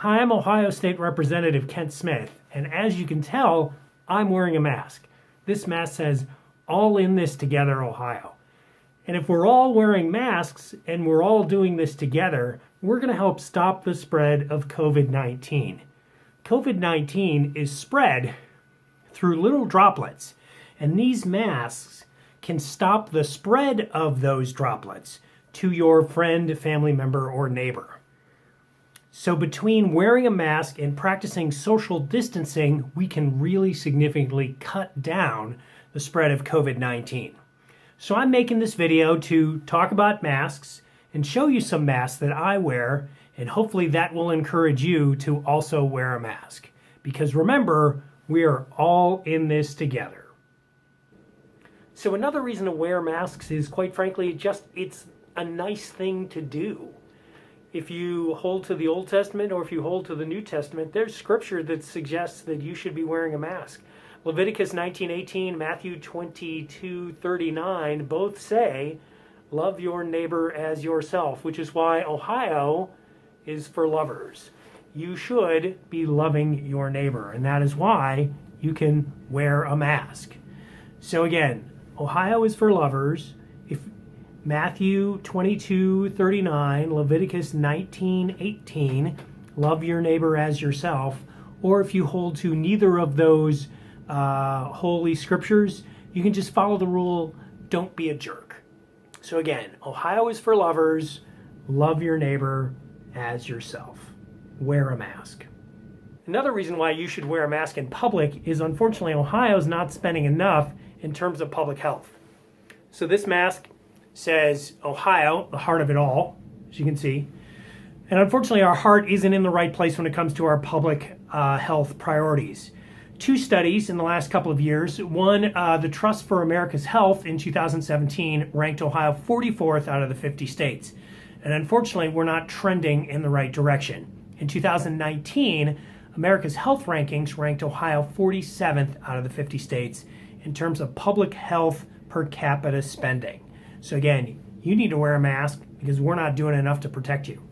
Hi, I'm Ohio State Representative Kent Smith, and as you can tell, I'm wearing a mask. This mask says, "All in this together, Ohio." And if we're all wearing masks and we're all doing this together, we're going to help stop the spread of COVID-19. COVID-19 is spread through little droplets, and these masks can stop the spread of those droplets to your friend, family member, or neighbor. So between wearing a mask and practicing social distancing, we can really significantly cut down the spread of COVID-19. So I'm making this video to talk about masks and show you some masks that I wear, and hopefully that will encourage you to also wear a mask. Because remember, we are all in this together. So another reason to wear masks is, quite frankly, it's a nice thing to do. If you hold to the Old Testament or if you hold to the New Testament, there's scripture that suggests that you should be wearing a mask. Leviticus 19:18, Matthew 22:39 both say, love your neighbor as yourself, which is why Ohio is for lovers. You should be loving your neighbor, and that is why you can wear a mask. So again, Ohio is for lovers. If Matthew 22:39, Leviticus 19:18, love your neighbor as yourself, or if you hold to neither of those holy scriptures, you can just follow the rule, don't be a jerk. So again, Ohio is for lovers, love your neighbor as yourself. Wear a mask. Another reason why you should wear a mask in public is, unfortunately, Ohio is not spending enough in terms of public health. So this mask says Ohio, the heart of it all, as you can see. And unfortunately, our heart isn't in the right place when it comes to our public health priorities. Two studies in the last couple of years. One, the Trust for America's Health in 2017 ranked Ohio 44th out of the 50 states. And unfortunately, we're not trending in the right direction. In 2019, America's Health Rankings ranked Ohio 47th out of the 50 states in terms of public health per capita spending. So again, you need to wear a mask because we're not doing enough to protect you.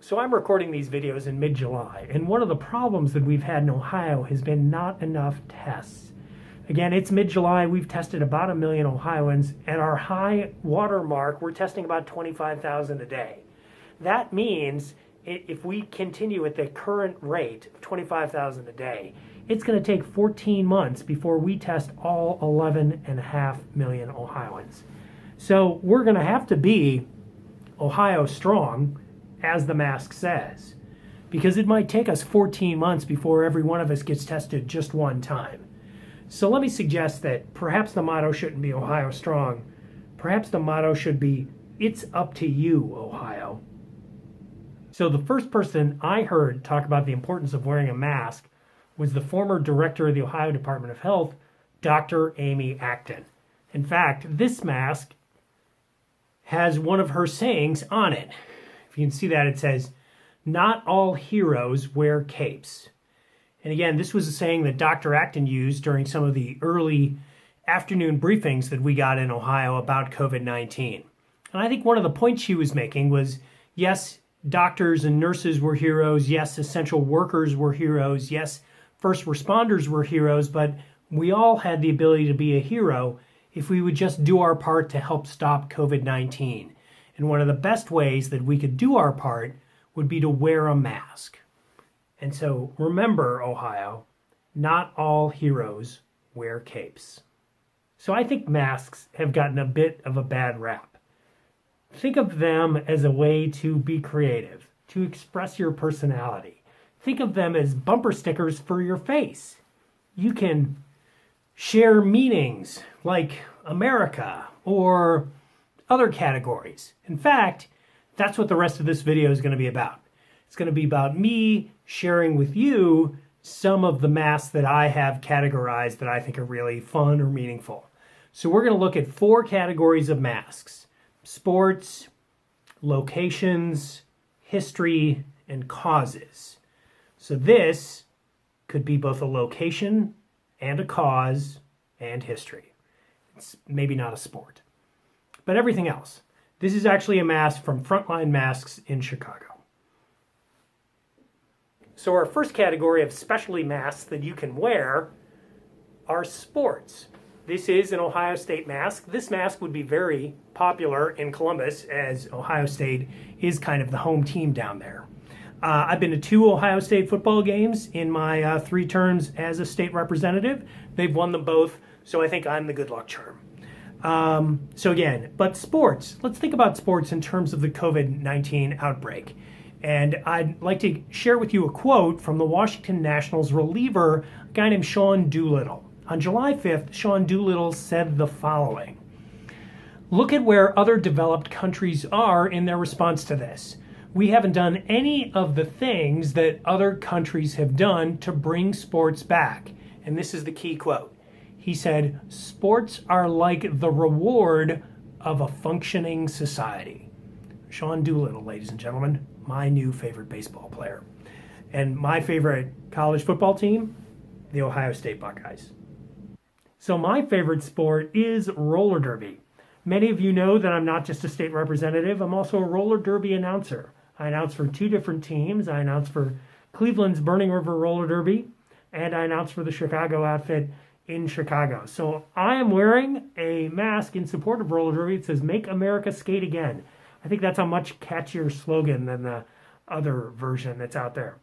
So I'm recording these videos in mid-July, and one of the problems that we've had in Ohio has been not enough tests. Again, it's mid-July, we've tested about 1 million Ohioans. At our high water mark, we're testing about 25,000 a day. That means if we continue at the current rate of 25,000 a day, it's going to take 14 months before we test all 11.5 million Ohioans. So we're going to have to be Ohio strong, as the mask says, because it might take us 14 months before every one of us gets tested just one time. So let me suggest that perhaps the motto shouldn't be Ohio strong. Perhaps the motto should be, it's up to you, Ohio. So the first person I heard talk about the importance of wearing a mask was the former director of the Ohio Department of Health, Dr. Amy Acton. In fact, this mask has one of her sayings on it. If you can see that, it says, "Not all heroes wear capes." And again, this was a saying that Dr. Acton used during some of the early afternoon briefings that we got in Ohio about COVID-19. And I think one of the points she was making was, yes, doctors and nurses were heroes. Yes, essential workers were heroes. Yes, first responders were heroes, but we all had the ability to be a hero if we would just do our part to help stop COVID-19. And one of the best ways that we could do our part would be to wear a mask. And so remember, Ohio, not all heroes wear capes. So I think masks have gotten a bit of a bad rap. Think of them as a way to be creative, to express your personality. Think of them as bumper stickers for your face. You can share meanings like America or other categories. In fact, that's what the rest of this video is going to be about. It's going to be about me sharing with you some of the masks that I have categorized that I think are really fun or meaningful. So we're going to look at 4 categories of masks: sports, locations, history, and causes. So this could be both a location and a cause and history. It's maybe not a sport, but everything else. This is actually a mask from Frontline Masks in Chicago. So our first category of specialty masks that you can wear are sports. This is an Ohio State mask. This mask would be very popular in Columbus, as Ohio State is kind of the home team down there. I've been to 2 Ohio State football games in my 3 terms as a state representative. They've won them both, so I think I'm the good luck charm. So again, but sports. Let's think about sports in terms of the COVID-19 outbreak. And I'd like to share with you a quote from the Washington Nationals reliever, a guy named Sean Doolittle. On July 5th, Sean Doolittle said the following: "Look at where other developed countries are in their response to this. We haven't done any of the things that other countries have done to bring sports back." And this is the key quote. He said, "Sports are like the reward of a functioning society." Sean Doolittle, ladies and gentlemen, my new favorite baseball player. And my favorite college football team, the Ohio State Buckeyes. So my favorite sport is roller derby. Many of you know that I'm not just a state representative, I'm also a roller derby announcer. I announce for 2 different teams. I announce for Cleveland's Burning River Roller Derby, and I announce for the Chicago outfit in Chicago. So I am wearing a mask in support of roller derby. It says, "Make America Skate Again." I think that's a much catchier slogan than the other version that's out there.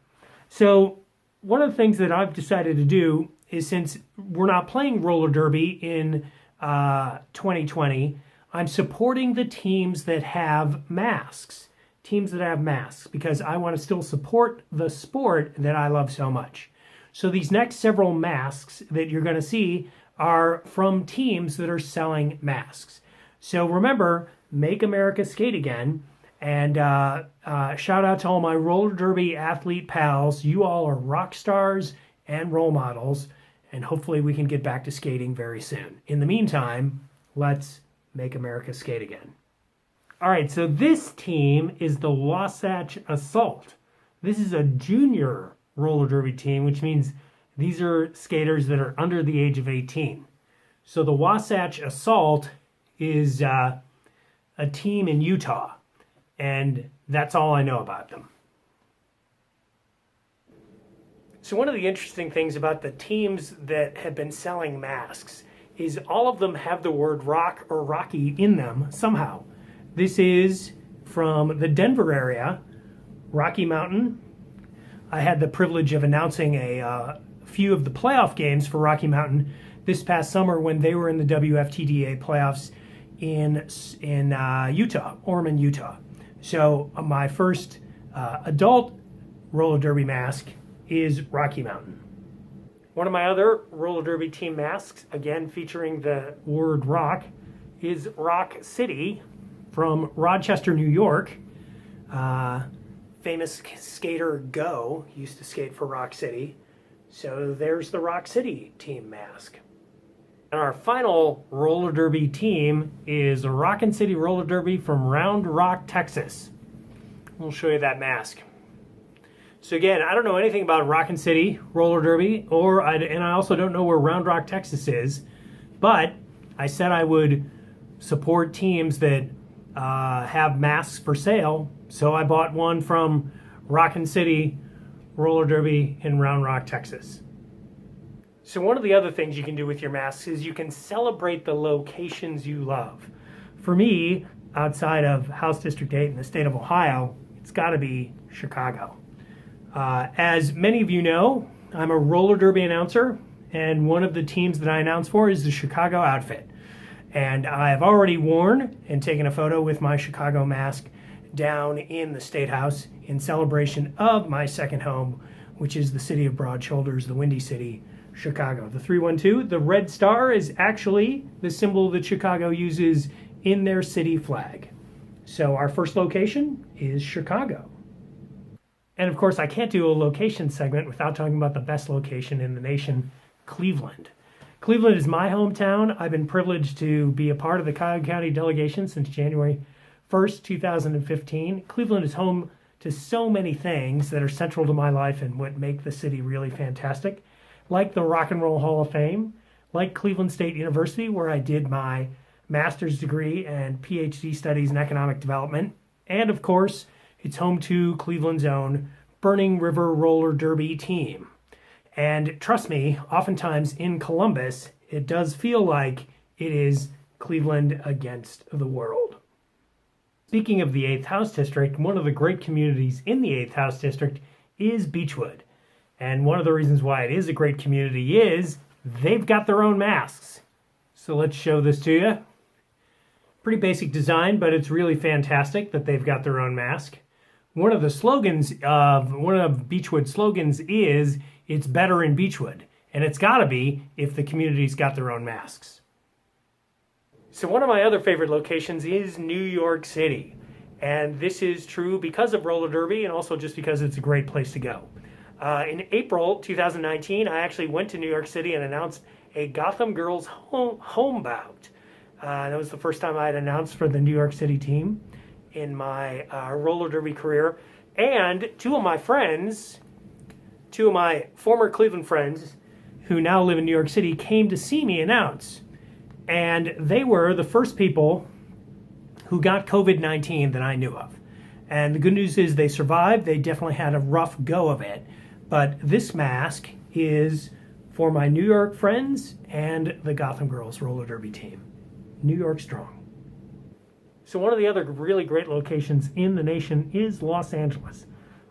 So one of the things that I've decided to do is, since we're not playing roller derby in 2020, I'm supporting the teams that have masks. Because I want to still support the sport that I love so much. So these next several masks that you're going to see are from teams that are selling masks. So remember, Make America Skate Again. And shout out to all my roller derby athlete pals. You all are rock stars and role models. And hopefully we can get back to skating very soon. In the meantime, let's make America skate again. All right, so this team is the Wasatch Assault. This is a junior roller derby team, which means these are skaters that are under the age of 18. So the Wasatch Assault is a team in Utah, and that's all I know about them. So one of the interesting things about the teams that have been selling masks is all of them have the word rock or Rocky in them somehow. This is from the Denver area, Rocky Mountain. I had the privilege of announcing a few of the playoff games for Rocky Mountain this past summer when they were in the WFTDA playoffs in Utah, Ormond, Utah. So my first adult roller derby mask is Rocky Mountain. One of my other roller derby team masks, again featuring the word rock, is Rock City from Rochester, New York. Famous skater Go used to skate for Rock City. So there's the Rock City team mask. And our final roller derby team is the Rockin' City Roller Derby from Round Rock, Texas. We'll show you that mask. So again, I don't know anything about Rockin' City Roller Derby, and I also don't know where Round Rock, Texas is, but I said I would support teams that have masks for sale, so I bought one from Rockin' City Roller Derby in Round Rock, Texas. So one of the other things you can do with your masks is you can celebrate the locations you love. For me, outside of House District 8 in the state of Ohio, it's got to be Chicago. As many of you know, I'm a roller derby announcer, and one of the teams that I announce for is the Chicago outfit. And I have already worn and taken a photo with my Chicago mask down in the State House in celebration of my second home, which is the city of Broad Shoulders, the Windy City, Chicago. The 312, the red star, is actually the symbol that Chicago uses in their city flag. So our first location is Chicago. And of course, I can't do a location segment without talking about the best location in the nation, Cleveland. Cleveland is my hometown. I've been privileged to be a part of the Cuyahoga County delegation since January 1st, 2015. Cleveland is home to so many things that are central to my life and what make the city really fantastic, like the Rock and Roll Hall of Fame, like Cleveland State University, where I did my master's degree and PhD studies in economic development, and of course, it's home to Cleveland's own Burning River Roller Derby team. And trust me, oftentimes in Columbus, it does feel like it is Cleveland against the world. Speaking of the 8th House District, one of the great communities in the 8th House District is Beechwood. And one of the reasons why it is a great community is they've got their own masks. So let's show this to you. Pretty basic design, but it's really fantastic that they've got their own mask. One of Beechwood's slogans is, "It's better in Beechwood." And it's got to be if the community's got their own masks. So one of my other favorite locations is New York City. And this is true because of roller derby and also just because it's a great place to go. In April 2019, I actually went to New York City and announced a Gotham Girls home bout. That was the first time I had announced for the New York City team in my roller derby career. And two of my former Cleveland friends who now live in New York City came to see me announce. And they were the first people who got COVID-19 that I knew of. And the good news is they survived. They definitely had a rough go of it. But this mask is for my New York friends and the Gotham Girls roller derby team. New York strong. So one of the other really great locations in the nation is Los Angeles.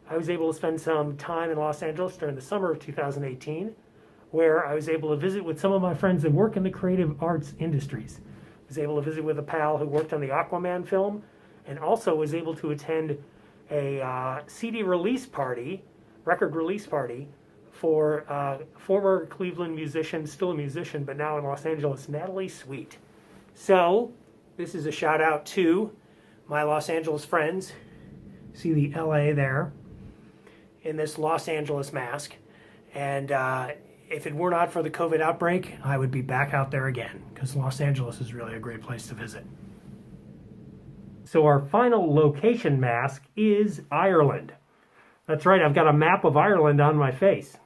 I was able to spend some time in Los Angeles during the summer of 2018, where I was able to visit with some of my friends that work in the creative arts industries. I was able to visit with a pal who worked on the Aquaman film, and also was able to attend a CD release party, record release party, for former Cleveland musician, still a musician, but now in Los Angeles, Natalie Sweet. So, this is a shout out to my Los Angeles friends. See the LA there in this Los Angeles mask. And if it were not for the COVID outbreak, I would be back out there again, because Los Angeles is really a great place to visit. So our final location mask is Ireland. That's right, I've got a map of Ireland on my face.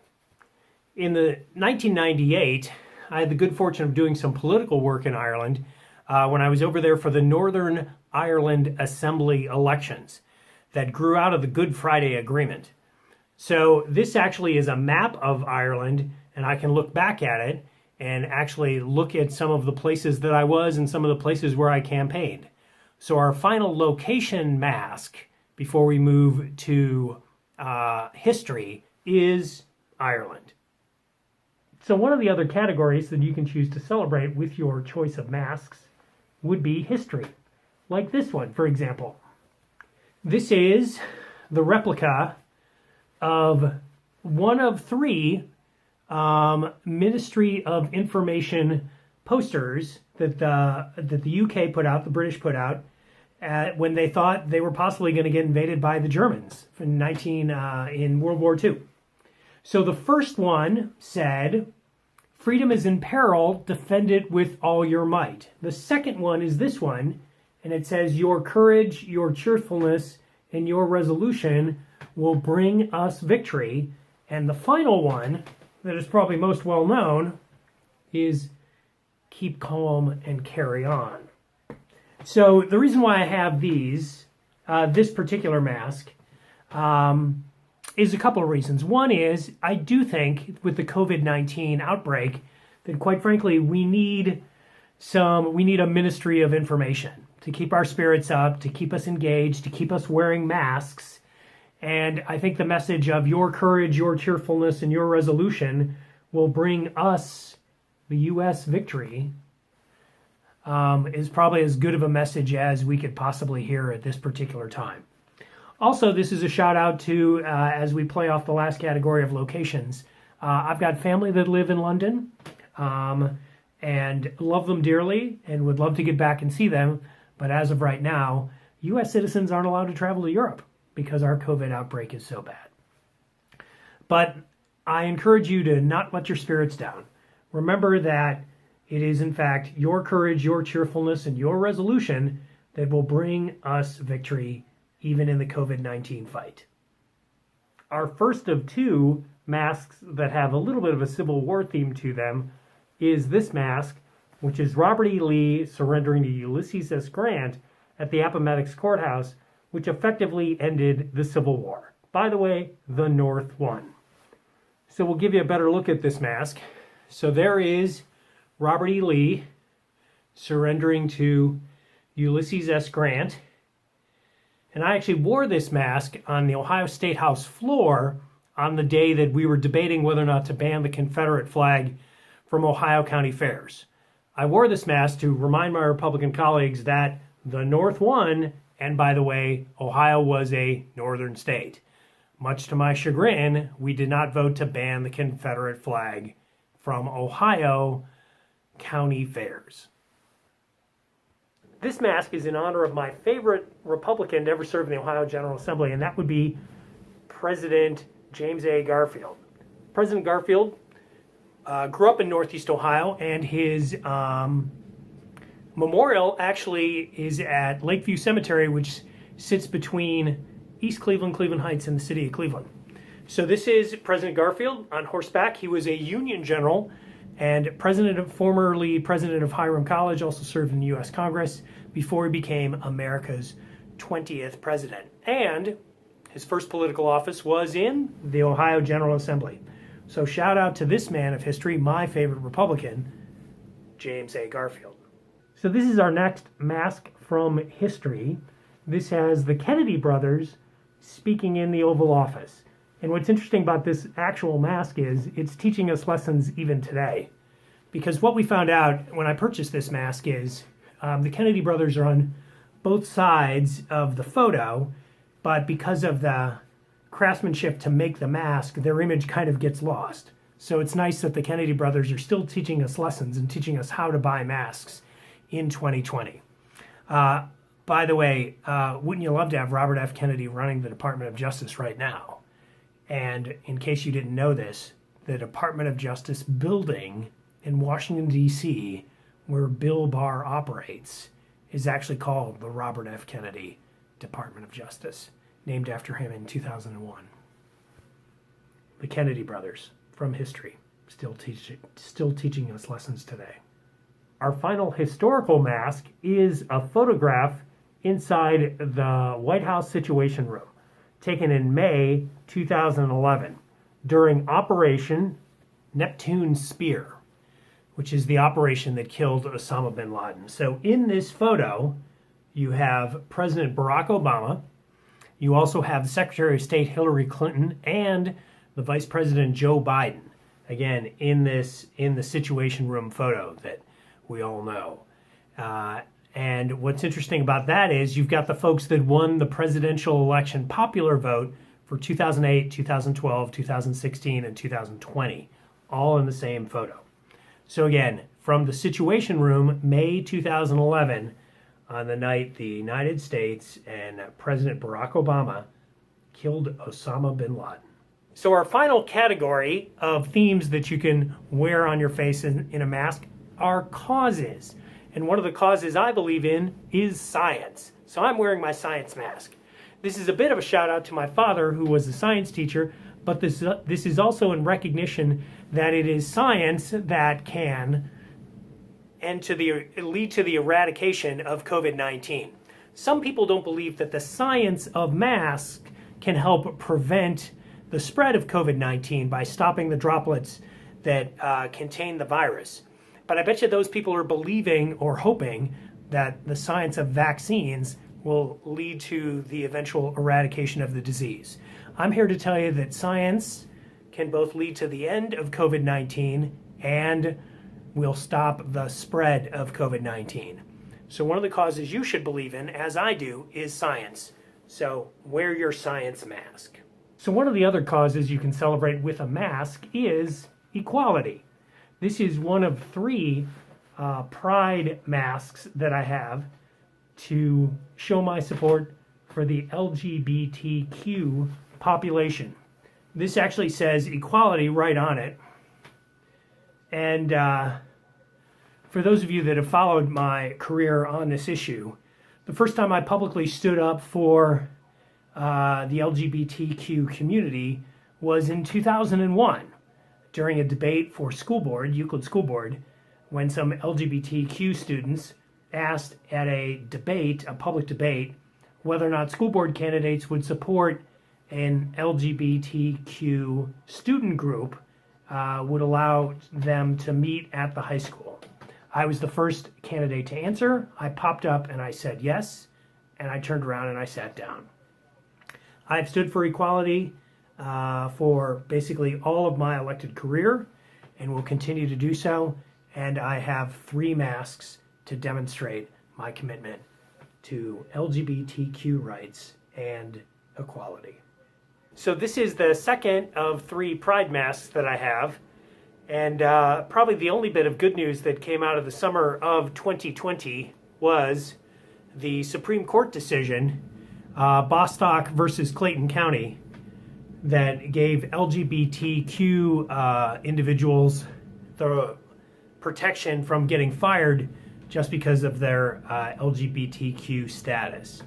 In the 1998, I had the good fortune of doing some political work in Ireland when I was over there for the Northern Ireland Assembly elections that grew out of the Good Friday Agreement. So this actually is a map of Ireland, and I can look back at it and actually look at some of the places that I was and some of the places where I campaigned. So our final location mask before we move to history is Ireland. So one of the other categories that you can choose to celebrate with your choice of masks would be history, like this one, for example. This is the replica of one of 3 Ministry of Information posters that the UK put out, the British put out, when they thought they were possibly going to get invaded by the Germans in World War II. So the first one said, "Freedom is in peril, defend it with all your might." The second one is this one, and it says, "Your courage, your cheerfulness, and your resolution will bring us victory." And the final one, that is probably most well known, is "Keep calm and carry on." So the reason why I have this particular mask, is a couple of reasons. One is, I do think with the COVID-19 outbreak that quite frankly we need a Ministry of Information to keep our spirits up, to keep us engaged, to keep us wearing masks. And I think the message of your courage, your cheerfulness, and your resolution will bring us, the U.S., victory, is probably as good of a message as we could possibly hear at this particular time. Also, this is a shout out to, as we play off the last category of locations, I've got family that live in London and love them dearly and would love to get back and see them. But as of right now, U.S. citizens aren't allowed to travel to Europe because our COVID outbreak is so bad. But I encourage you to not let your spirits down. Remember that it is, in fact, your courage, your cheerfulness, and your resolution that will bring us victory even in the COVID-19 fight. Our first of 2 masks that have a little bit of a Civil War theme to them is this mask, which is Robert E. Lee surrendering to Ulysses S. Grant at the Appomattox Courthouse, which effectively ended the Civil War. by the way, the North one. So we'll give you a better look at this mask. So there is Robert E. Lee surrendering to Ulysses S. Grant. And I actually wore this mask on the Ohio State House floor on the day that we were debating whether or not to ban the Confederate flag from Ohio county fairs. I wore this mask to remind my Republican colleagues that the North won, and by the way, Ohio was a northern state. Much to my chagrin, we did not vote to ban the Confederate flag from Ohio county fairs. This mask is in honor of my favorite Republican to ever serve in the Ohio General Assembly, and that would be President James A. Garfield. President Garfield grew up in Northeast Ohio, and his memorial actually is at Lakeview Cemetery, which sits between East Cleveland, Cleveland Heights, and the city of Cleveland. So this is President Garfield on horseback. He was a Union general and formerly president of Hiram College, also served in the U.S. Congress before he became America's 20th president. And his first political office was in the Ohio General Assembly. So shout out to this man of history, my favorite Republican, James A. Garfield. So this is our next mask from history. This has the Kennedy brothers speaking in the Oval Office. And what's interesting about this actual mask is it's teaching us lessons even today. Because what we found out when I purchased this mask is the Kennedy brothers are on both sides of the photo, but because of the craftsmanship to make the mask, their image kind of gets lost. So it's nice that the Kennedy brothers are still teaching us lessons and teaching us how to buy masks in 2020. By the way, wouldn't you love to have Robert F. Kennedy running the Department of Justice right now? And in case you didn't know this, the Department of Justice building in Washington, D.C., where Bill Barr operates, is actually called the Robert F. Kennedy Department of Justice, named after him in 2001. The Kennedy brothers, from history, still teaching us lessons today. Our final historical mask is a photograph inside the White House Situation Room, taken in May 2011 during Operation Neptune Spear, which is the operation that killed Osama bin Laden. So in this photo, you have President Barack Obama. You also have Secretary of State Hillary Clinton and the Vice President Joe Biden. Again, in the Situation Room photo that we all know. And what's interesting about that is you've got the folks that won the presidential election popular vote for 2008, 2012, 2016, and 2020, all in the same photo. So again, from the Situation Room, May 2011, on the night the United States and President Barack Obama killed Osama bin Laden. So our final category of themes that you can wear on your face in a mask are causes. And one of the causes I believe in is science. So I'm wearing my science mask. This is a bit of a shout out to my father, who was a science teacher, but this is also in recognition that it is science that can lead to the eradication of COVID-19. Some people don't believe that the science of masks can help prevent the spread of COVID-19 by stopping the droplets that contain the virus. But I bet you those people are believing or hoping that the science of vaccines will lead to the eventual eradication of the disease. I'm here to tell you that science can both lead to the end of COVID-19 and will stop the spread of COVID-19. So one of the causes you should believe in, as I do, is science. So wear your science mask. So one of the other causes you can celebrate with a mask is equality. This is one of 3 pride masks that I have to show my support for the LGBTQ population. This actually says equality right on it. And for those of you that have followed my career on this issue, the first time I publicly stood up for the LGBTQ community was in 2001 during a debate for school board, Euclid School Board, when some LGBTQ students asked at a public debate, whether or not school board candidates would support an LGBTQ student group would allow them to meet at the high school. I was the first candidate to answer. I popped up and I said yes, and I turned around and I sat down. I've stood for equality for basically all of my elected career and will continue to do so, and I have 3 masks to demonstrate my commitment to LGBTQ rights and equality. So this is the second of 3 pride masks that I have, and probably the only bit of good news that came out of the summer of 2020 was the Supreme Court decision, Bostock versus Clayton County, that gave LGBTQ individuals the protection from getting fired just because of their LGBTQ status.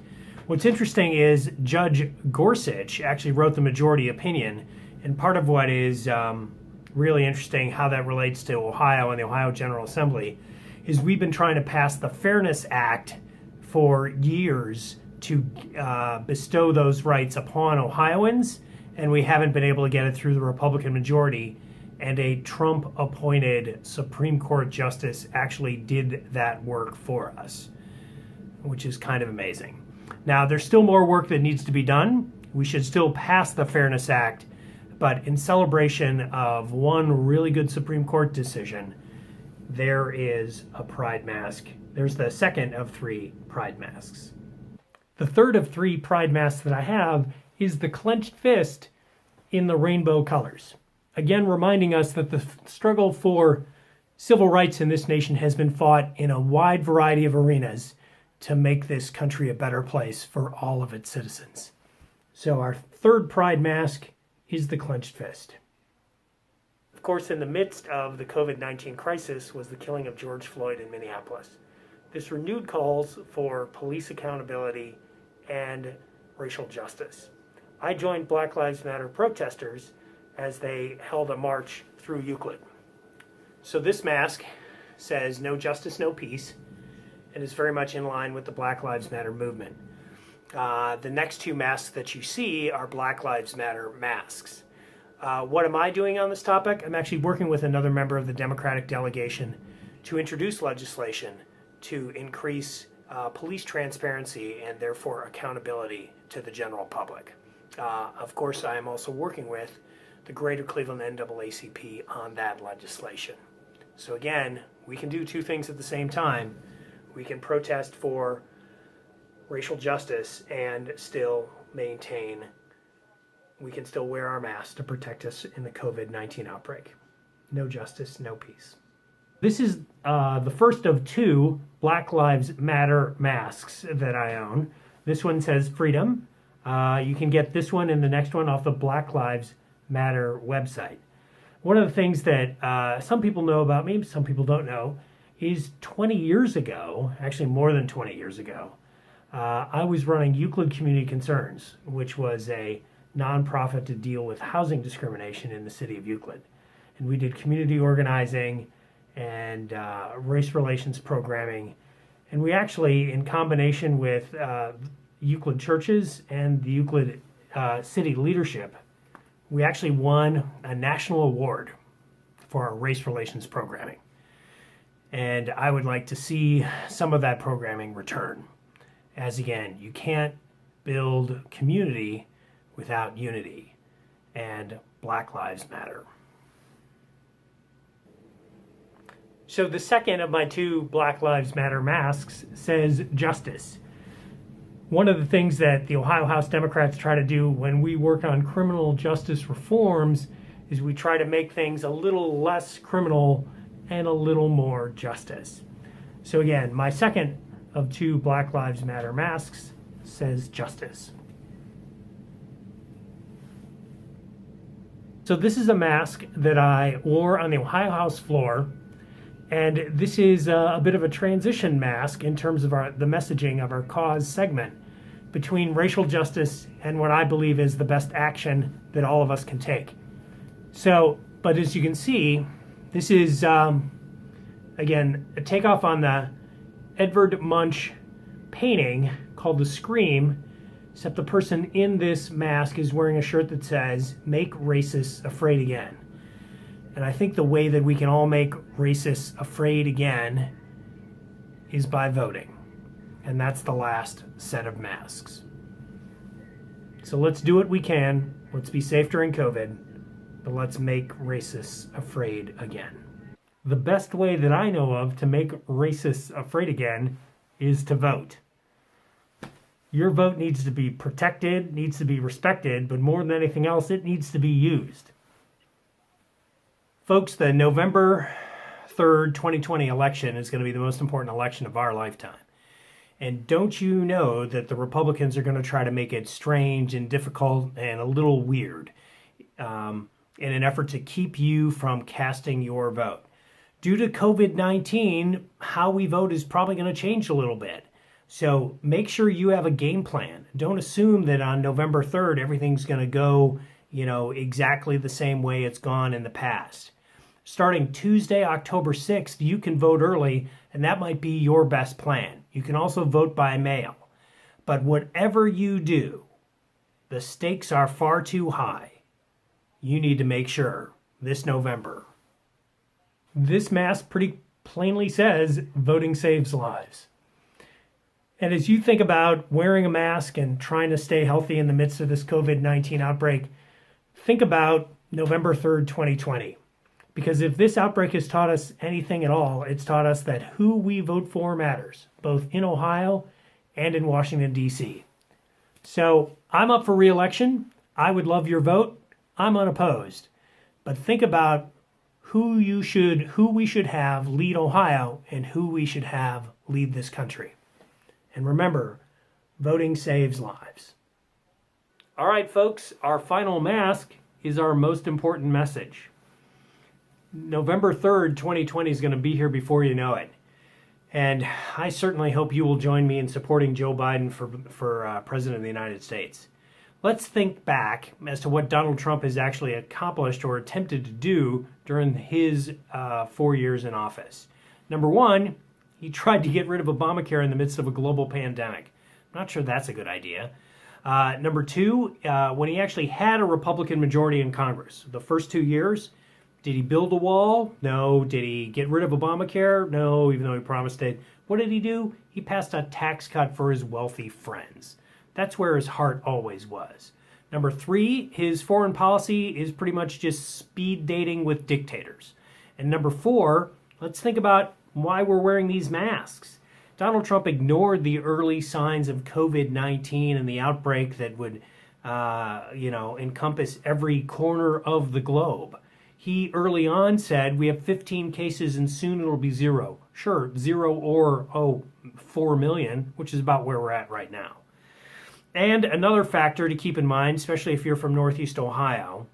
What's interesting is Judge Gorsuch actually wrote the majority opinion, and part of what is really interesting, how that relates to Ohio and the Ohio General Assembly, is we've been trying to pass the Fairness Act for years to bestow those rights upon Ohioans, and we haven't been able to get it through the Republican majority. And a Trump-appointed Supreme Court justice actually did that work for us, which is kind of amazing. Now, there's still more work that needs to be done. We should still pass the Fairness Act, but in celebration of one really good Supreme Court decision, there is a pride mask. There's the second of 3 pride masks. The third of 3 pride masks that I have is the clenched fist in the rainbow colors. Again, reminding us that the struggle for civil rights in this nation has been fought in a wide variety of arenas to make this country a better place for all of its citizens. So our third pride mask is the clenched fist. Of course, in the midst of the COVID-19 crisis was the killing of George Floyd in Minneapolis. This renewed calls for police accountability and racial justice. I joined Black Lives Matter protesters as they held a march through Euclid. So this mask says "No justice, no peace," and is very much in line with the Black Lives Matter movement. The next 2 masks that you see are Black Lives Matter masks. What am I doing on this topic? I'm actually working with another member of the Democratic delegation to introduce legislation to increase police transparency and therefore accountability to the general public. Of course, I am also working with the Greater Cleveland NAACP on that legislation. So again, we can do 2 things at the same time. We can protest for racial justice and still maintain, we can still wear our masks to protect us in the COVID-19 outbreak. No justice, no peace. This is the first of 2 Black Lives Matter masks that I own. This one says freedom. You can get this one and the next one off the Black Lives Matter website. One of the things that some people know about me, some people don't know, is 20 years ago, actually more than 20 years ago, I was running Euclid Community Concerns, which was a nonprofit to deal with housing discrimination in the city of Euclid. And we did community organizing and race relations programming. And we actually, in combination with Euclid churches and the Euclid city leadership, we actually won a national award for our race relations programming. And I would like to see some of that programming return. As again, you can't build community without unity, and Black Lives Matter. So the second of my 2 Black Lives Matter masks says justice. One of the things that the Ohio House Democrats try to do when we work on criminal justice reforms is we try to make things a little less criminal and a little more justice. So again, my second of 2 Black Lives Matter masks says justice. So this is a mask that I wore on the Ohio House floor, and this is a bit of a transition mask in terms of the messaging of our cause segment between racial justice and what I believe is the best action that all of us can take. So, but as you can see, this is, again, a takeoff on the Edvard Munch painting called The Scream except the person in this mask is wearing a shirt that says, "Make racists afraid again." And I think the way that we can all make racists afraid again is by voting. And that's the last set of masks. So let's do what we can. Let's be safe during COVID, but let's make racists afraid again. The best way that I know of to make racists afraid again is to vote. Your vote needs to be protected, needs to be respected, but more than anything else, it needs to be used. Folks, the November 3rd, 2020 election is going to be the most important election of our lifetime. And don't you know that the Republicans are going to try to make it strange and difficult and a little weird in an effort to keep you from casting your vote. Due to COVID-19, how we vote is probably going to change a little bit. So make sure you have a game plan. Don't assume that on November 3rd, everything's going to go, exactly the same way it's gone in the past. Starting Tuesday, October 6th, you can vote early, and that might be your best plan. You can also vote by mail. But whatever you do, the stakes are far too high. You need to make sure this November. This mask pretty plainly says voting saves lives. And as you think about wearing a mask and trying to stay healthy in the midst of this COVID-19 outbreak, think about November 3rd, 2020. Because if this outbreak has taught us anything at all, it's taught us that who we vote for matters, both in Ohio and in Washington, D.C. So I'm up for re-election. I would love your vote. I'm unopposed. But think about who we should have lead Ohio and who we should have lead this country. And remember, voting saves lives. All right, folks, our final mask is our most important message. November 3rd, 2020 is going to be here before you know it. And I certainly hope you will join me in supporting Joe Biden for President of the United States. Let's think back as to what Donald Trump has actually accomplished or attempted to do during his 4 years in office. Number one, he tried to get rid of Obamacare in the midst of a global pandemic. I'm not sure that's a good idea. Number two, when he actually had a Republican majority in Congress, the first 2 years, did he build a wall? No. Did he get rid of Obamacare? No, even though he promised it. What did he do? He passed a tax cut for his wealthy friends. That's where his heart always was. Number three, his foreign policy is pretty much just speed dating with dictators. And number four, let's think about why we're wearing these masks. Donald Trump ignored the early signs of COVID-19 and the outbreak that would, encompass every corner of the globe. He early on said, we have 15 cases and soon it'll be zero. Sure, zero or 4 million, which is about where we're at right now. And another factor to keep in mind, especially if you're from Northeast Ohio,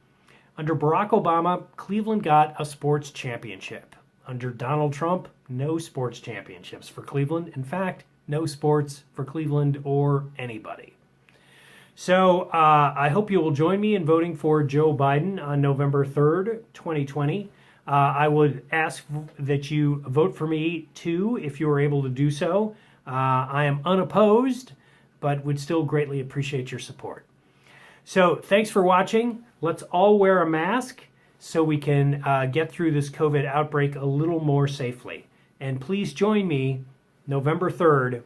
under Barack Obama, Cleveland got a sports championship. Under Donald Trump, no sports championships for Cleveland. In fact, no sports for Cleveland or anybody. So I hope you will join me in voting for Joe Biden on November 3rd, 2020. I would ask that you vote for me too, if you are able to do so. I am unopposed, but would still greatly appreciate your support. So thanks for watching. Let's all wear a mask so we can get through this COVID outbreak a little more safely. And please join me November 3rd